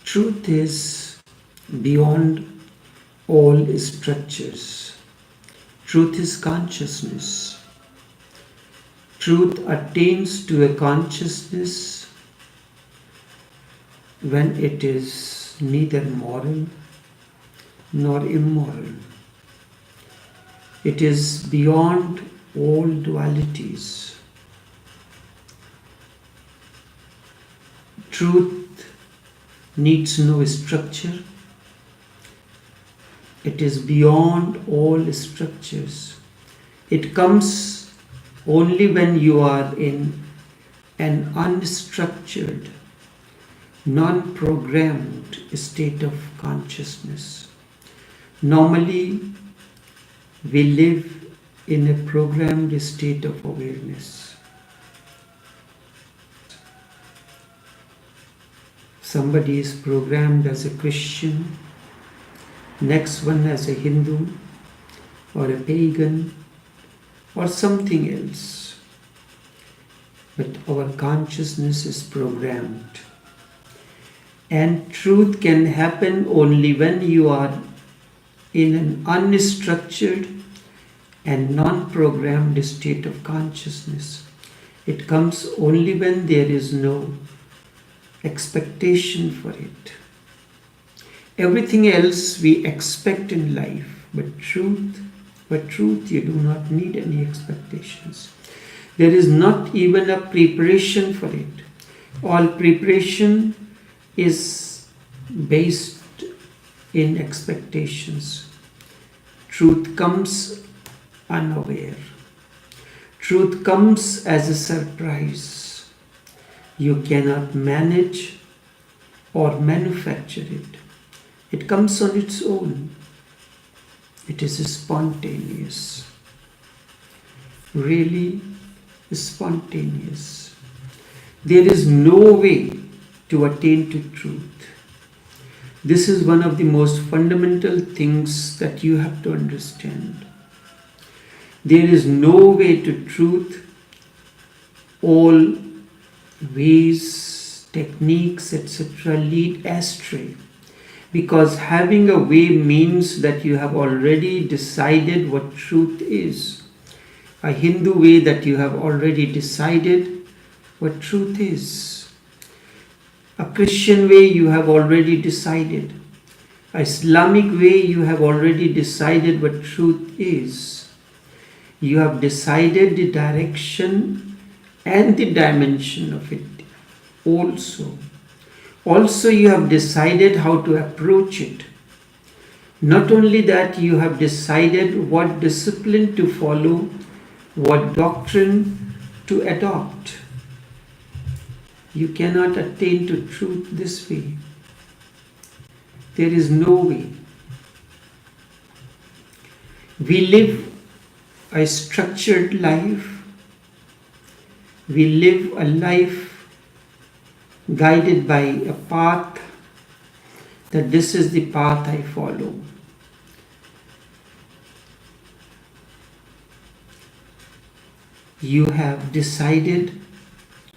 Truth is beyond all structures. Truth is consciousness. Truth attains to a consciousness when it is neither moral nor immoral. It is beyond all dualities. Truth needs no structure. It is beyond all structures. It comes only when you are in an unstructured, non-programmed state of consciousness. Normally, we live in a programmed state of awareness. Somebody is programmed as a Christian, next one as a Hindu, or a pagan, or something else. But our consciousness is programmed. And truth can happen only when you are in an unstructured and non-programmed state of consciousness. It comes only when there is no expectation for it. Everything else we expect in life, but truth you do not need any expectations. There is not even a preparation for it. All preparation is based in expectations. Truth comes unaware. Truth comes as a surprise. You cannot manage or manufacture it. It comes on its own. It is spontaneous. Really spontaneous. There is no way to attain to truth. This is one of the most fundamental things that you have to understand. There is no way to truth. All ways, techniques, etc. lead astray. Because having a way means that you have already decided what truth is. A Hindu way, that you have already decided what truth is. A Christian way, you have already decided. A Islamic way, you have already decided what truth is. You have decided the direction and the dimension of it also. Also, you have decided how to approach it. Not only that, you have decided what discipline to follow, what doctrine to adopt. You cannot attain to truth this way. There is no way. We live a structured life. We live a life guided by a path, that this is the path I follow. You have decided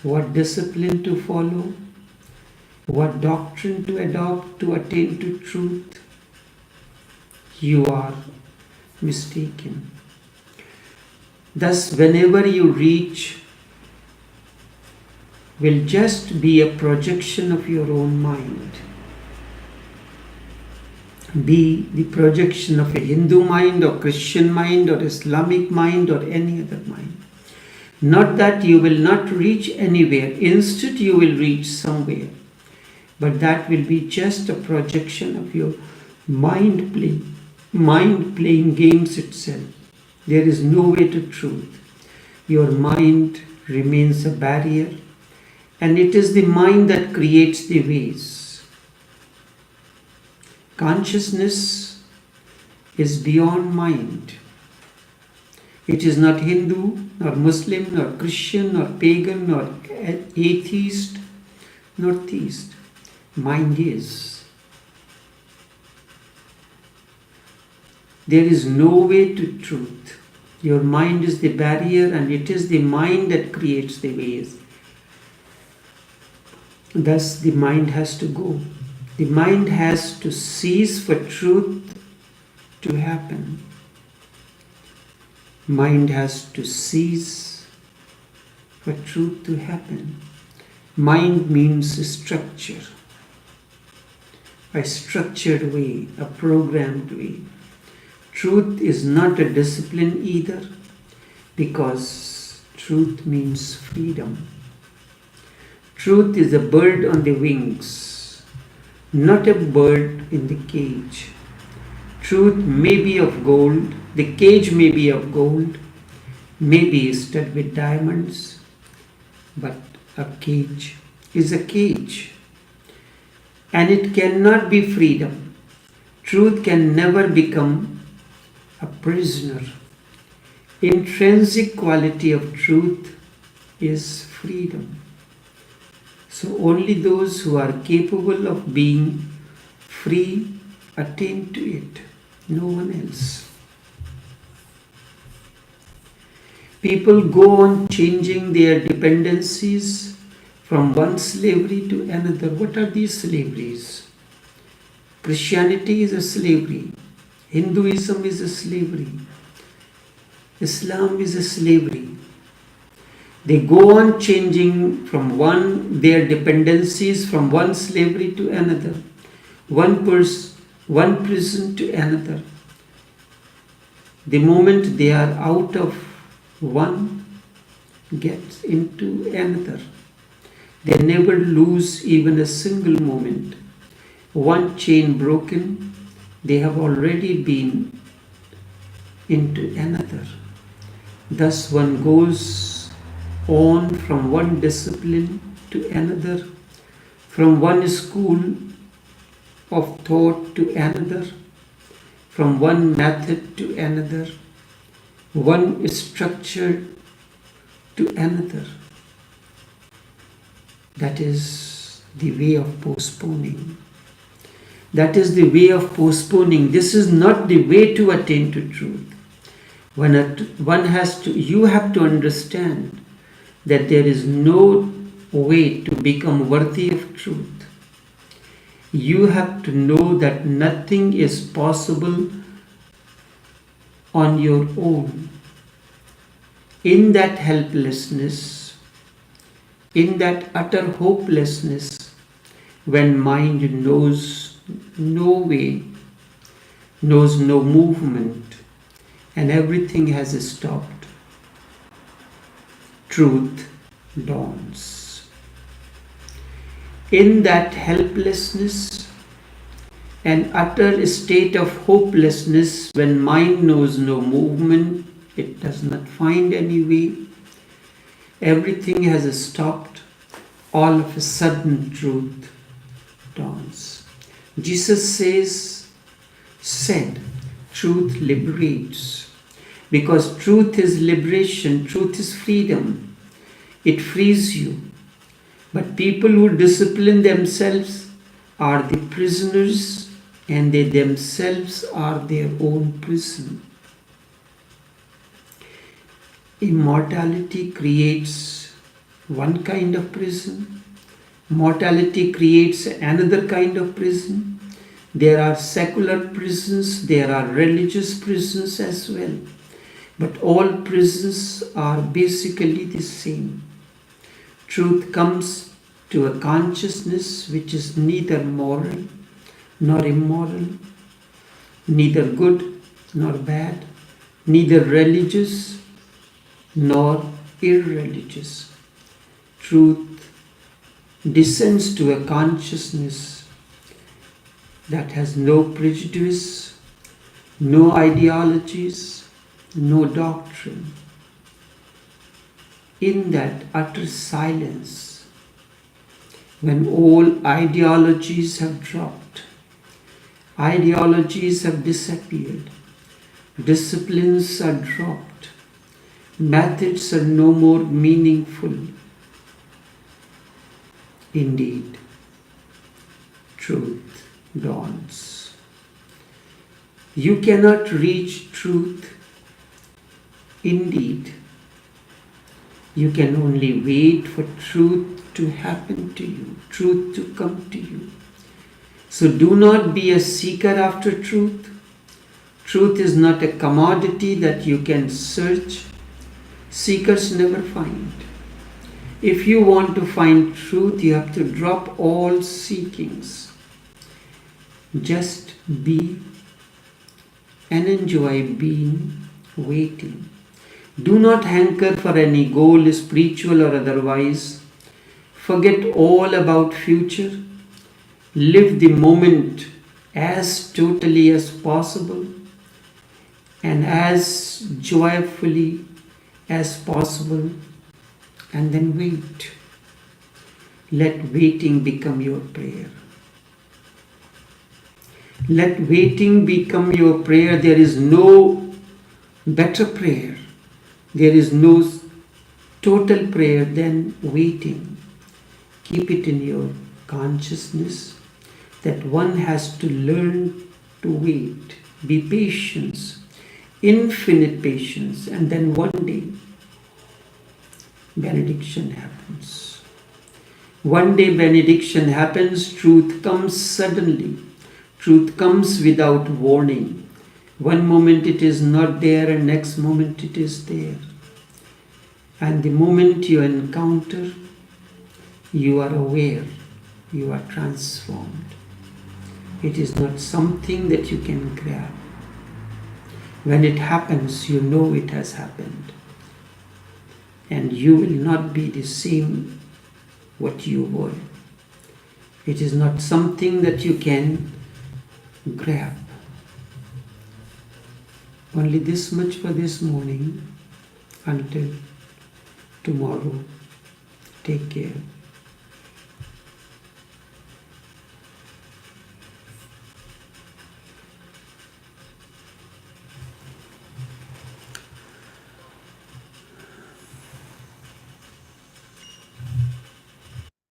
what discipline to follow, what doctrine to adopt to attain to truth. You are mistaken. Thus, whenever you reach, will just be a projection of your own mind. Be the projection of a Hindu mind or Christian mind or Islamic mind or any other mind. Not that you will not reach anywhere. Instead, you will reach somewhere. But that will be just a projection of your mind playing games itself. There is no way to truth. Your mind remains a barrier. And it is the mind that creates the ways. Consciousness is beyond mind. It is not Hindu, nor Muslim, nor Christian, nor pagan, nor atheist, nor theist. Mind is. There is no way to truth. Your mind is the barrier, and it is the mind that creates the ways. Thus, the mind has to go. The mind has to cease for truth to happen. Mind has to cease for truth to happen. Mind means structure, a structured way, a programmed way. Truth is not a discipline either, because truth means freedom. Truth is a bird on the wings, not a bird in the cage. Truth may be of gold, the cage may be of gold, may be studded with diamonds, but a cage is a cage, and it cannot be freedom. Truth can never become a prisoner. Intrinsic quality of truth is freedom. So only those who are capable of being free attain to it, no one else. People go on changing their dependencies from one slavery to another. What are these slaveries? Christianity is a slavery. Hinduism is a slavery. Islam is a slavery. They go on changing from their dependencies from one slavery to another, one prison to another. The moment they are out of one, gets into another. They never lose even a single moment. One chain broken, they have already been into another. Thus one goes on from one discipline to another, from one school of thought to another, from one method to another, one structure to another. That is the way of postponing. That is the way of postponing. This is not the way to attain to truth. You have to understand that there is no way to become worthy of truth. You have to know that nothing is possible on your own. In that helplessness, in that utter hopelessness, when mind knows no way, knows no movement, and everything has stopped, truth dawns. In that helplessness and utter state of hopelessness, when mind knows no movement, it does not find any way, everything has stopped, all of a sudden truth dawns. Jesus said, truth liberates. Because truth is liberation, truth is freedom. It frees you. But people who discipline themselves are the prisoners, and they themselves are their own prison. Immortality creates one kind of prison. Mortality creates another kind of prison. There are secular prisons, there are religious prisons as well. But all prisons are basically the same. Truth comes to a consciousness which is neither moral nor immoral, neither good nor bad, neither religious nor irreligious. Truth descends to a consciousness that has no prejudice, no ideologies, no doctrine. In that utter silence, when all ideologies have dropped, ideologies have disappeared, disciplines are dropped, methods are no more meaningful. Indeed, truth dawns. You cannot reach truth. Indeed, you can only wait for truth to happen to you, truth to come to you. So do not be a seeker after truth. Truth is not a commodity that you can search. Seekers never find. If you want to find truth, you have to drop all seekings. Just be and enjoy being, waiting. Do not hanker for any goal, spiritual or otherwise. Forget all about future. Live the moment as totally as possible and as joyfully as possible, and then wait. Let waiting become your prayer. Let waiting become your prayer. There is no better prayer. There is no total prayer than waiting. Keep it in your consciousness that one has to learn to wait. Be patient, infinite patience, and then one day benediction happens. One day benediction happens, truth comes suddenly. Truth comes without warning. One moment it is not there and next moment it is there. And the moment you encounter, you are aware, you are transformed. It is not something that you can grab. When it happens, you know it has happened. And you will not be the same what you were. It is not something that you can grab. Only this much for this morning. Until tomorrow. Take care.